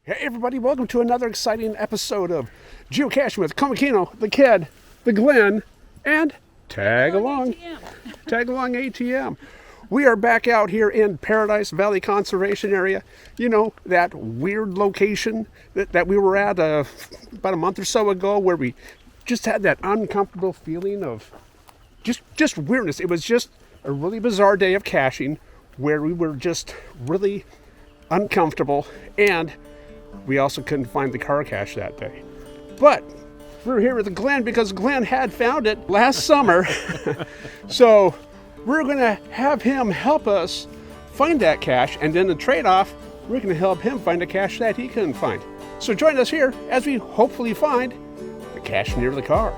Hey everybody, welcome to another exciting episode of Geocaching with Komikino, the Kid, the Glenn, and Tag Along ATM. We are back out here in Paradise Valley Conservation Area. You know, that weird location that we were at about a month or so ago where we just had that uncomfortable feeling of just weirdness. It was just a really bizarre day of caching where we were just really uncomfortable, and we also couldn't find the car cache that day. But we're here with Glenn because Glenn had found it last summer. So we're going to have him help us find that cache, and then the trade-off, we're going to help him find a cache that he couldn't find. So join us here as we hopefully find the cache near the car.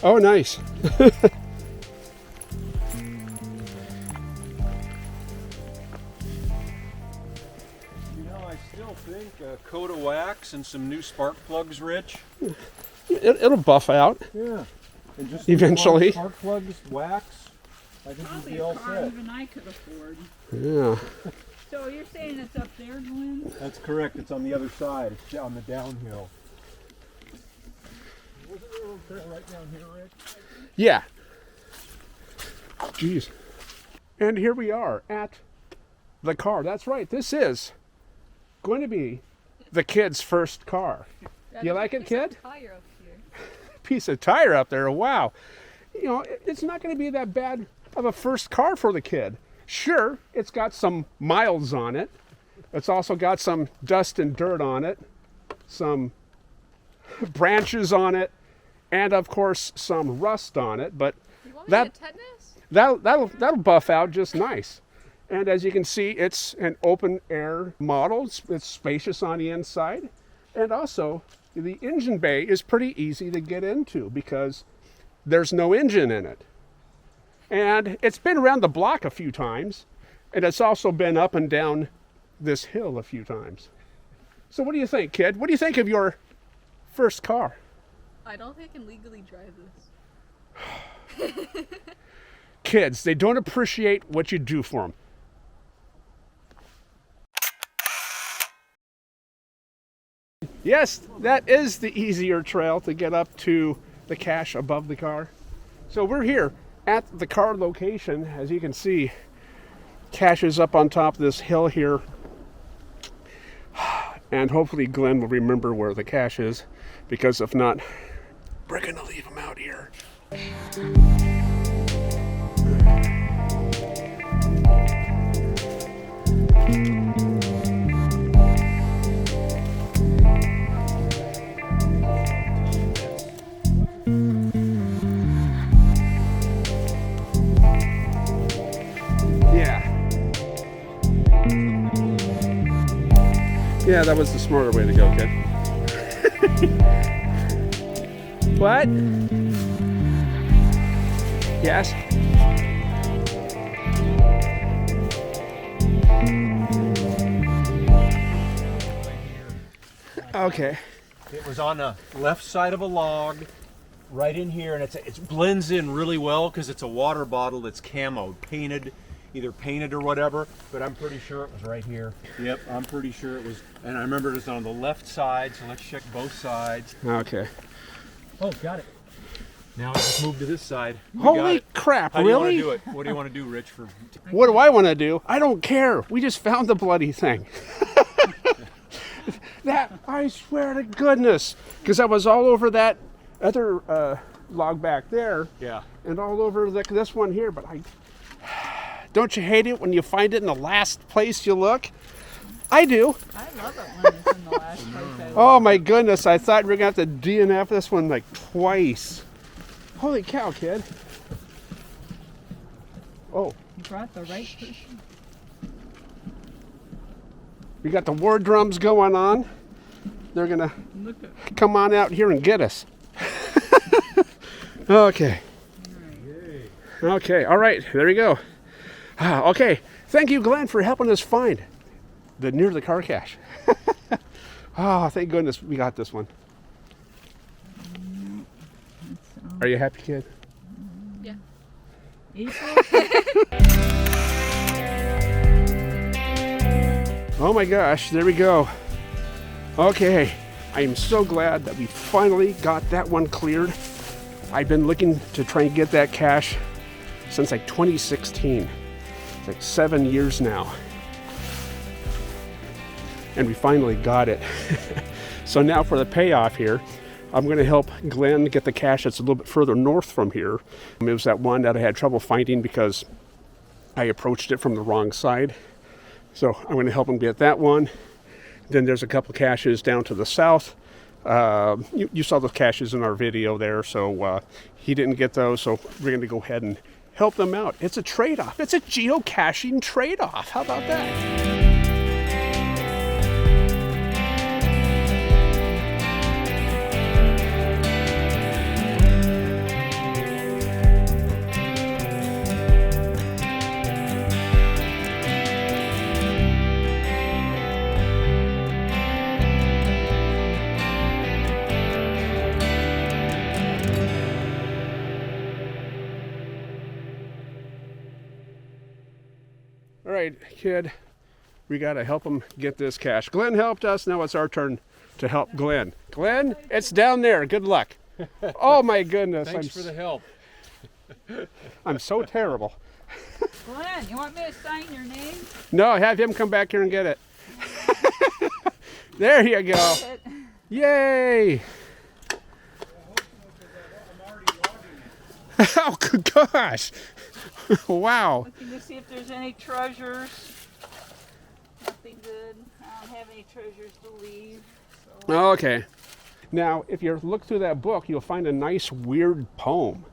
Oh, nice. You know, I still think a coat of wax and some new spark plugs, Rich. It'll buff out. Yeah. And just eventually. Spark plugs, wax. I think Probably we'll be a all car set. even I could afford. Yeah. So you're saying it's up there, Glenn? That's correct. It's on the other side. It's on the downhill. Wasn't there a little trail right down here, Rich? Yeah. Jeez. And here we are at the car. That's right. This is going to be the kid's first car. You like it, kid? Tire up here. Piece of tire up there. Wow. You know, it's not going to be that bad of a first car for the kid. Sure, it's got some miles on it. It's also got some dust and dirt on it, some branches on it, and of course some rust on it. But You want me to get tetanus? that'll buff out just nice. And as you can see, it's an open air model. It's spacious on the inside, and also the engine bay is pretty easy to get into because there's no engine in it. And it's been around the block a few times, and it's also been up and down this hill a few times. So what do you think, kid? What do you think of your first car? I don't think I can legally drive this. Kids, they don't appreciate what you do for them. Yes, that is the easier trail to get up to the cache above the car. So we're here at the car location. As you can see, cache is up on top of this hill here. And hopefully Glenn will remember where the cache is, because if not, we're gonna leave him out here. Yeah, that was the smarter way to go, kid. What? Yes? Okay. It was on the left side of a log, right in here, and it blends in really well because it's a water bottle that's camo, either painted or whatever, but I'm pretty sure it was right here. Yep, I'm pretty sure it was, and I remember it was on the left side, so let's check both sides. Okay. Oh, got it. Now let's move to this side. We got Holy it. crap, How do you want really? to do it? What do you want to do, Rich? What do I want to do? I don't care. We just found the bloody thing. That, I swear to goodness, because I was all over that other log back there. Yeah. And all over this one here, but don't you hate it when you find it in the last place you look? I do. I love it when it's in the last place I look. Oh my goodness, I thought we were going to have to DNF this one like twice. Holy cow, kid. Oh. You brought the right person. We got the war drums going on. they're gonna Look at. come on out here and get us. Okay. Okay, all right, there you go. Okay, thank you, Glenn, for helping us find the near the car cache. Oh, thank goodness we got this one. Are you happy, kid? Yeah. Oh my gosh, there we go. Okay, I am so glad that we finally got that one cleared. I've been looking to try and get that cache since like 2016. It's like 7 years now. And we finally got it. So now for the payoff here, I'm going to help Glenn get the cache that's a little bit further north from here. It was that one that I had trouble finding because I approached it from the wrong side. So I'm going to help him get that one. Then there's a couple caches down to the south. You saw those caches in our video there, so he didn't get those, so we're going to go ahead and help them out. It's a trade-off. It's a geocaching trade-off. How about that? All right, kid, we got to help him get this cache. Glenn helped us. Now it's our turn to help Glenn. Glenn, it's down there. Good luck. Oh, my goodness. Thanks for the help. I'm so terrible. Glenn, you want me to sign your name? No, have him come back here and get it. There you go. Yay. Oh, good gosh. Wow. Looking to see if there's any treasures. Nothing good. I don't have any treasures to leave. So. Okay. Now, if you look through that book, you'll find a nice weird poem.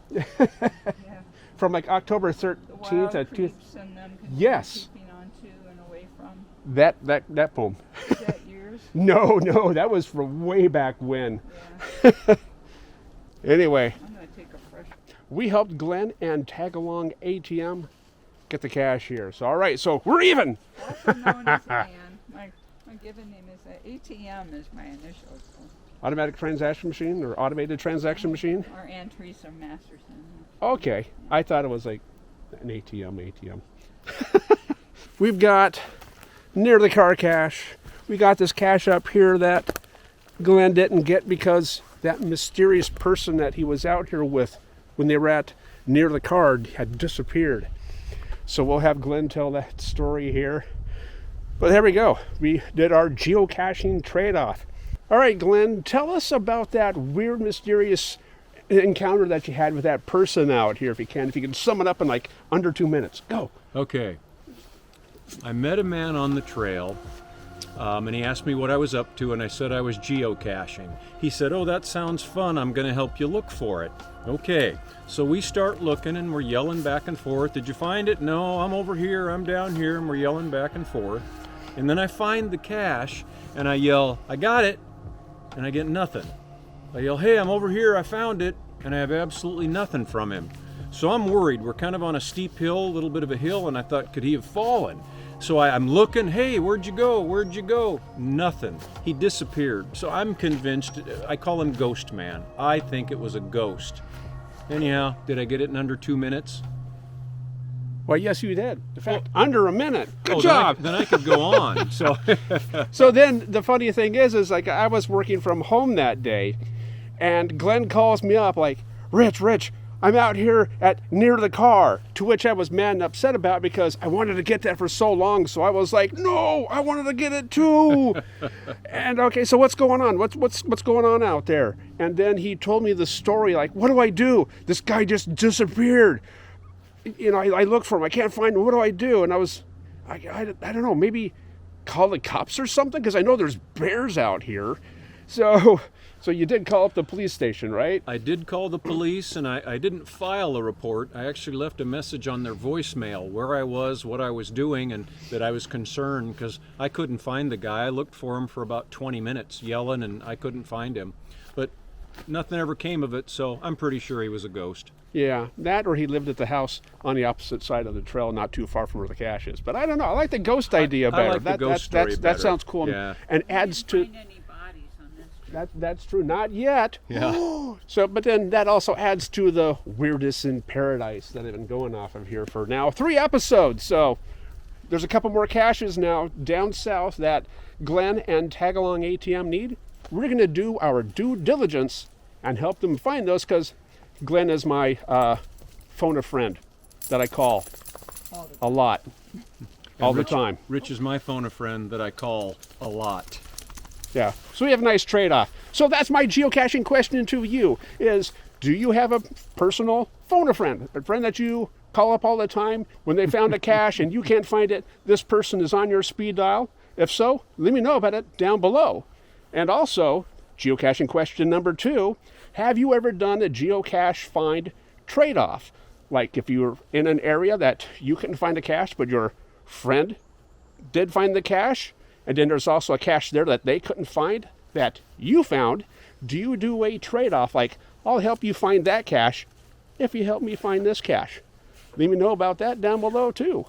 Yeah. From like October The 13th wild to creeps and them Yes. keeping on to and away from. that poem. Is that yours? No, that was from way back when. Yeah. Anyway, I'm gonna take a fresh. we helped Glenn and Tagalong ATM get the cache here. So all right, so we're even. Also known as Ann. My given name is ATM is my initials. So. Automatic transaction machine or automated transaction machine? Or Ann Teresa Masterson. Okay. I thought it was like an ATM. We've got near the car cache. We got this cache up here that Glenn didn't get because that mysterious person that he was out here with when they were at near the car had disappeared. So we'll have Glenn tell that story here. But there we go. We did our geocaching trade-off. All right, Glenn, tell us about that weird, mysterious encounter that you had with that person out here, if you can. If you can sum it up in like under 2 minutes. Go. Okay. I met a man on the trail, and he asked me what I was up to, and I said I was geocaching. He said, "Oh, that sounds fun. I'm going to help you look for it." Okay. So we start looking, and we're yelling back and forth. "Did you find it?" "No, I'm over here. I'm down here." And we're yelling back and forth. And then I find the cache, and I yell, "I got it." And I get nothing. I yell, "Hey, I'm over here, I found it," and I have absolutely nothing from him. So I'm worried. We're kind of on a steep hill, a little bit of a hill, and I thought, could he have fallen? So I'm looking, "Hey, where'd you go? Where'd you go?" Nothing. He disappeared. So I'm convinced, I call him Ghost Man. I think it was a ghost. Anyhow, did I get it in under 2 minutes? Well, yes, you did. In fact, under a minute. Good Oh, job. Then I could go on. So So then the funny thing is like I was working from home that day, and Glenn calls me up like, Rich, I'm out here at near the car, to which I was mad and upset about because I wanted to get that for so long. So I was like, no, I wanted to get it too. And okay, so what's going on? What's going on out there? And then he told me the story, like, what do I do? This guy just disappeared. You know, I looked for him. I can't find him. What do I do? And I don't know, maybe call the cops or something, because I know there's bears out here. So you did call up the police station, right? I did call the police, and I didn't file a report. I actually left a message on their voicemail where I was, what I was doing, and that I was concerned because I couldn't find the guy. I looked for him for about 20 minutes yelling, and I couldn't find him. But nothing ever came of it, so I'm pretty sure he was a ghost. Yeah, that or he lived at the house on the opposite side of the trail, not too far from where the cache is. But I don't know. I like the ghost idea better. I like the ghost story that better. sounds cool, Yeah. and adds to. Find any bodies on this trip. That's true. Not yet. Yeah. So, but then that also adds to the weirdness in paradise that I've been going off of here for now 3 episodes. So there's a couple more caches now down south that Glenn and Tagalong ATM need. We're going to do our due diligence and help them find those because Glenn is my phone a friend that I call a lot, all the time. Rich is my phone a friend that I call a lot. Yeah, so we have a nice trade-off. So that's my geocaching question to you is, do you have a personal phone a friend that you call up all the time when they found a cache and you can't find it, this person is on your speed dial? If so, let me know about it down below. And also, geocaching question number 2, have you ever done a geocache find trade-off? Like if you're in an area that you couldn't find a cache, but your friend did find the cache, and then there's also a cache there that they couldn't find that you found, do you do a trade-off like, I'll help you find that cache if you help me find this cache? Let me know about that down below too.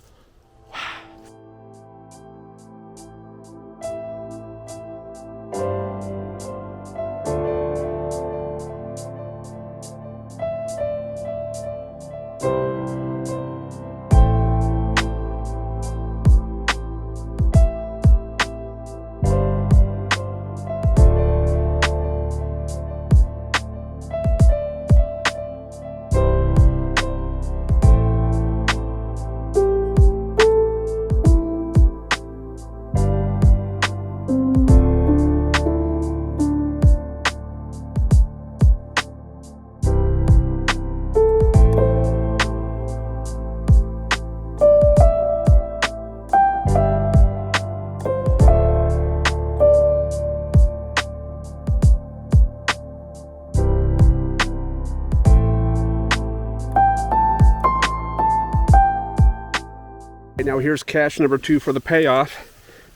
Now here's cache number 2 for the payoff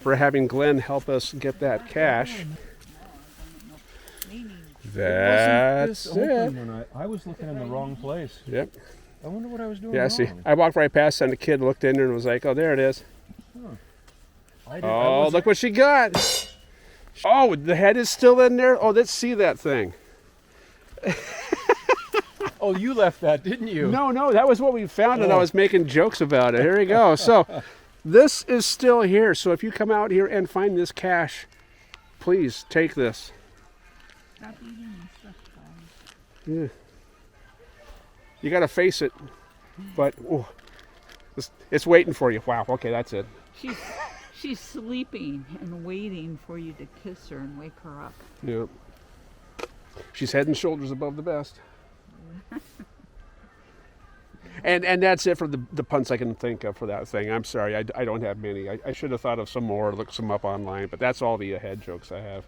for having Glenn help us get that cache. That's it. I was looking in the wrong place. Yep. I wonder what I was doing Yeah, wrong. see, I walked right past and the kid looked in there and was like, oh, there it is. Oh, look what she got. Oh, the head is still in there? Oh, let's see that thing. Oh, you left that, didn't you? No, that was what we found and I was making jokes about it. Here we go. So this is still here. So if you come out here and find this cache, please take this. Stop eating and stuff, guys. Yeah. You got to face it. But oh, it's waiting for you. Wow. Okay, that's it. She's sleeping and waiting for you to kiss her and wake her up. Yeah. She's head and shoulders above the best. And that's it for the punts I can think of for that thing. I'm sorry, I don't have many. I should have thought of some more, looked some up online, but that's all the head jokes I have.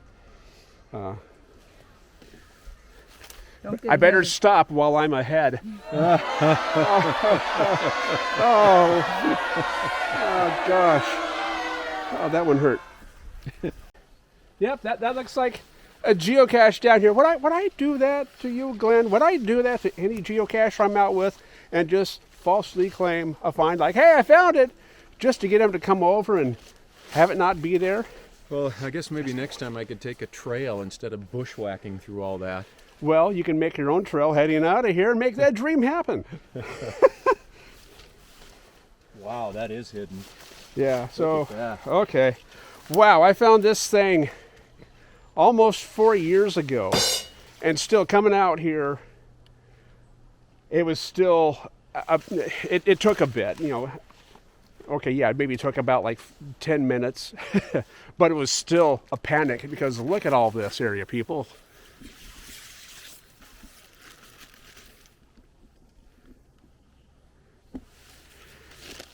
I better stop while I'm ahead. Oh gosh. Oh, that one hurt. Yep, that looks like a geocache down here. Would I do that to you, Glenn? Would I do that to any geocacher I'm out with and just falsely claim a find like, hey, I found it, just to get him to come over and have it not be there? Well, I guess maybe next time I could take a trail instead of bushwhacking through all that. Well, you can make your own trail heading out of here and make that dream happen. Wow, that is hidden. Yeah, so, Look at that. okay. Wow, I found this thing almost 4 years ago and still coming out here, it was still, it took a bit, you know. Okay, yeah, maybe it took about like 10 minutes, but it was still a panic because look at all this area, people.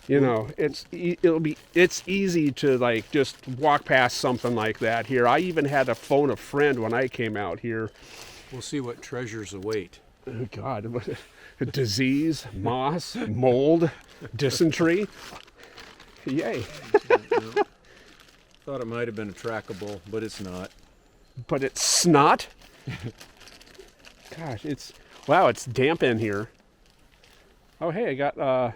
You know, it's easy to like just walk past something like that here. I even had to phone a friend when I came out here. We'll see what treasures await. Oh God, disease, moss, mold, dysentery. Yay. Thought it might have been a trackable, but it's not. But it's snot. Gosh, it's damp in here. Oh hey, I got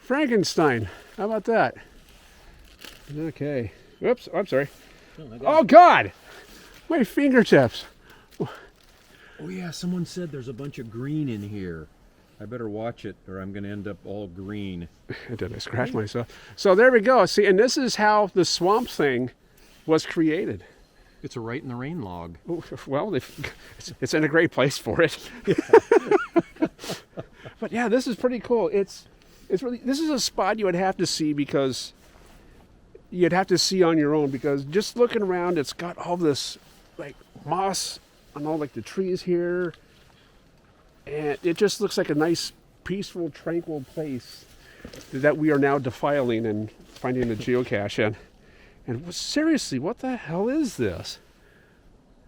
Frankenstein. How about that? Okay. Whoops, I'm sorry. Oh God! My fingertips. Oh yeah, someone said there's a bunch of green in here. I better watch it or I'm going to end up all green. Did I scratch myself? So there we go. See, and this is how the swamp thing was created. It's a right in the rain log. Well, it's in a great place for it. But yeah, this is pretty cool. It's really, this is a spot you would have to see because you'd have to see on your own, because just looking around, it's got all this like moss on all like the trees here, and it just looks like a nice, peaceful, tranquil place that we are now defiling and finding a geocache in. And seriously, what the hell is this?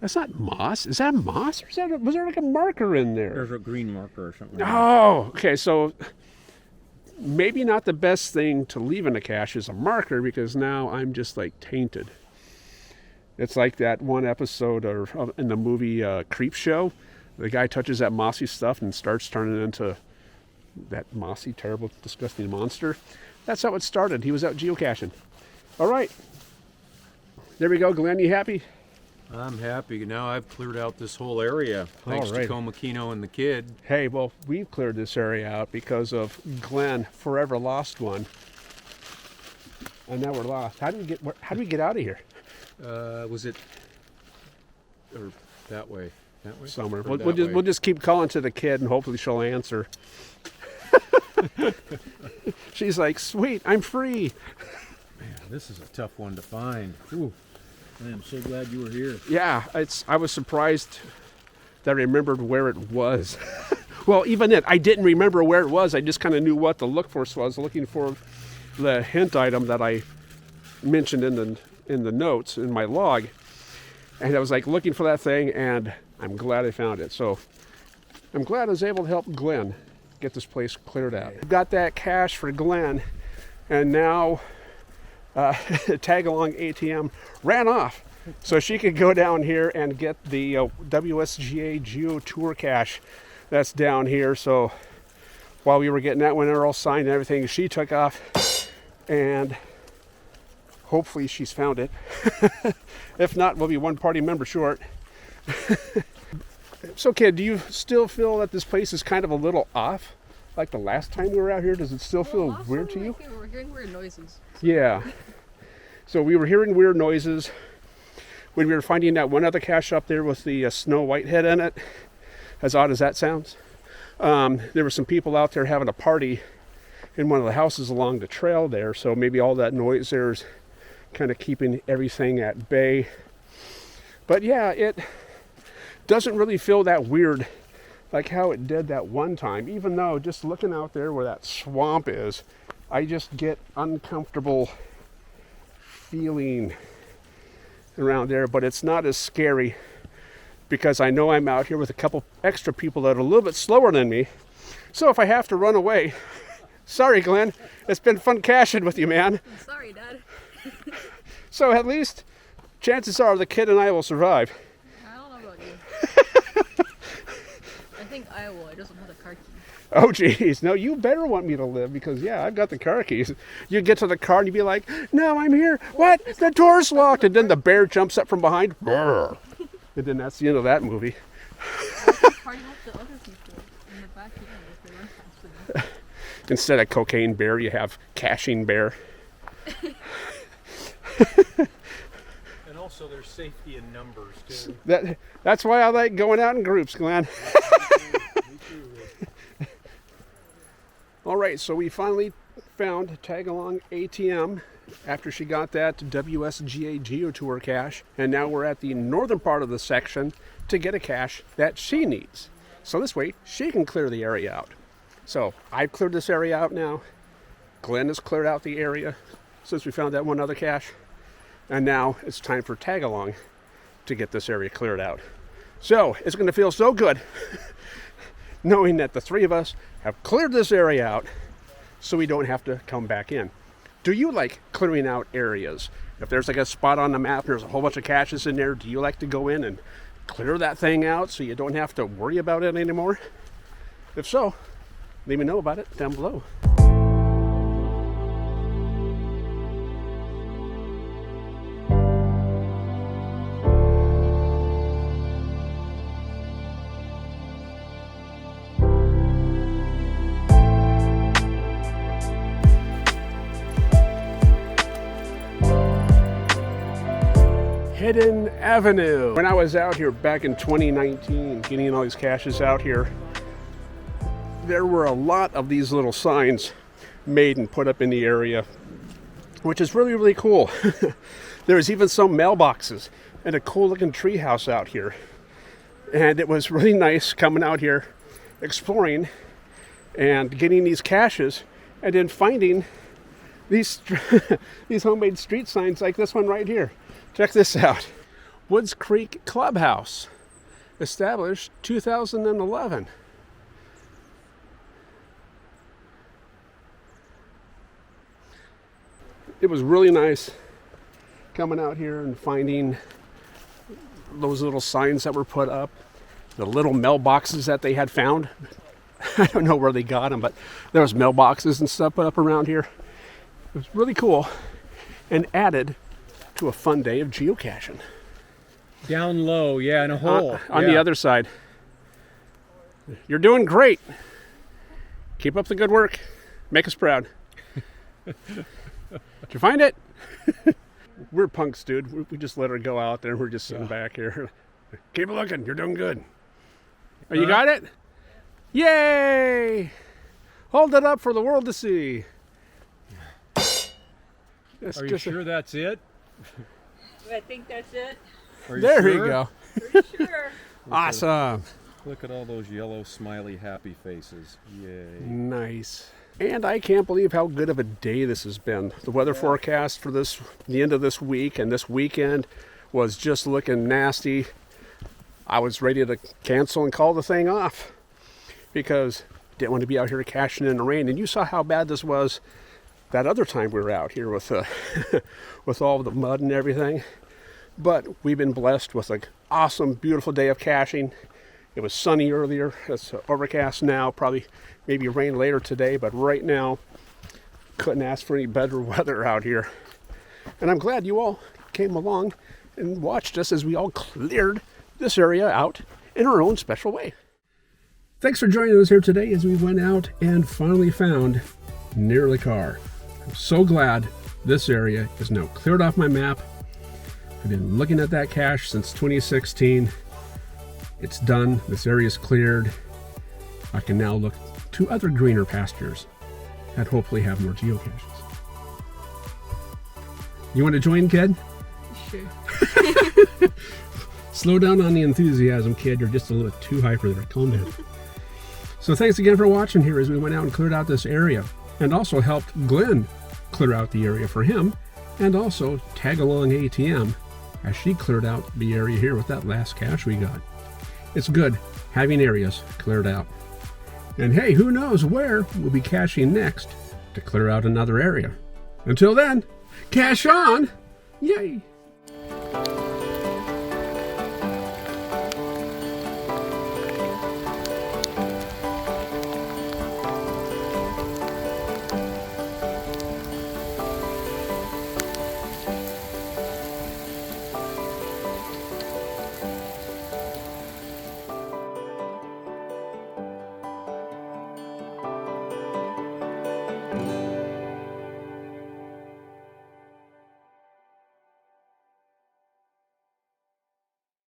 That's not moss. Is that moss? Or was there like a marker in there? There's a green marker or something. Oh, okay. So maybe not the best thing to leave in a cache is a marker, because now I'm just like tainted. It's like that one episode in the movie Creep Show. The guy touches that mossy stuff and starts turning into that mossy, terrible, disgusting monster. That's how it started. He was out geocaching. All right. There we go. Glenn, you happy? I'm happy. Now I've cleared out this whole area, thanks to Komikino and the kid. Hey, well, we've cleared this area out because of Glenn forever lost one. And now we're lost. How do we get out of here? Was it or that way? That way? Somewhere. Or We'll just keep calling to the kid and hopefully she'll answer. She's like, sweet, I'm free. Man, this is a tough one to find. Ooh, I am so glad you were here. Yeah, I was surprised that I remembered where it was. Well, even then, I didn't remember where it was. I just kind of knew what to look for, so I was looking for the hint item that I mentioned in the notes in my log, and I was like looking for that thing, and I'm glad I found it. So I'm glad I was able to help Glenn get this place cleared out. Got that cache for Glenn, and now Tag Along ATM ran off so she could go down here and get the WSGA Geo-Tour cache that's down here. So while we were getting that one all signed and everything, she took off, and hopefully she's found it. If not, we'll be one party member short. So kid, do you still feel that this place is kind of a little off? Like the last time we were out here, does it still feel weird to you? We're hearing weird noises. Yeah. So we were hearing weird noises when we were finding that one other cache up there with the snow whitehead in it. As odd as that sounds. There were some people out there having a party in one of the houses along the trail there, so maybe all that noise there is kind of keeping everything at bay. But yeah, it doesn't really feel that weird like how it did that one time, even though just looking out there where that swamp is, I just get uncomfortable feeling around there. But it's not as scary because I know I'm out here with a couple extra people that are a little bit slower than me. So if I have to run away, sorry Glenn, it's been fun caching with you, man. I'm sorry, Dad. So at least chances are the kid and I will survive. I don't know about you. I think I will. I just don't have the car key. Oh geez, no, you better want me to live, because yeah, I've got the car keys. You get to the car and you'd be like, no, I'm here. What? The door's locked. And then the bear jumps up from behind. Brr. And then that's the end of that movie. Party with the other people in the back end if they run faster than me. Instead of cocaine bear, you have caching bear. And also there's safety in numbers too. That's why I like going out in groups, Glenn. All right, so we finally found Tag Along ATM after she got that WSGA Geo-Tour cache, and now we're at the northern part of the section to get a cache that she needs. So this way, she can clear the area out. So I've cleared this area out now. Glenn has cleared out the area since we found that one other cache. And now it's time for tag along to get this area cleared out. So it's going to feel so good knowing that the three of us have cleared this area out so we don't have to come back in. Do you like clearing out areas? If there's like a spot on the map and there's a whole bunch of caches in there, do you like to go in and clear that thing out so you don't have to worry about it anymore? If so, let me know about it down below. Hidden Avenue. When I was out here back in 2019 getting all these caches out here, there were a lot of these little signs made and put up in the area, which is really, really cool. There was even some mailboxes and a cool looking tree house out here. And it was really nice coming out here, exploring and getting these caches and then finding these, these homemade street signs like this one right here. Check this out. Woods Creek Clubhouse, established 2011. It was really nice coming out here and finding those little signs that were put up, the little mailboxes that they had found. I don't know where they got them, but there was mailboxes and stuff put up around here. It was really cool and added to a fun day of geocaching. Down low, yeah, in a hole. On the other side. You're doing great. Keep up the good work. Make us proud. Did you find it? We're punks, dude. We just let her go out there. We're just sitting back here. Keep looking. You're doing good. Oh, you got it? Yay! Hold it up for the world to see. Are you sure that's it? I think that's it. Are you There sure? you go. Pretty sure. Awesome. Look at all those yellow, smiley, happy faces. Yay. Nice. And I can't believe how good of a day this has been. The weather forecast for the end of this week and this weekend was just looking nasty. I was ready to cancel and call the thing off because I didn't want to be out here caching in the rain. And you saw how bad this was that other time we were out here with with all the mud and everything. But we've been blessed with an awesome, beautiful day of caching. It was sunny earlier. It's overcast now. Probably maybe rain later today. But right now, couldn't ask for any better weather out here. And I'm glad you all came along and watched us as we all cleared this area out in our own special way. Thanks for joining us here today as we went out and finally found Nearly Car. I'm so glad this area is now cleared off my map. I've been looking at that cache since 2016. It's done. This area is cleared. I can now look to other greener pastures that hopefully have more geocaches. You want to join, kid? Sure. Slow down on the enthusiasm, kid. You're just a little too hyper there. Calm down. So thanks again for watching here as we went out and cleared out this area and also helped Glenn clear out the area for him and also tag along ATM as she cleared out the area here with that last cache we got. It's good having areas cleared out. And hey, who knows where we'll be caching next to clear out another area. Until then, cache on! Yay!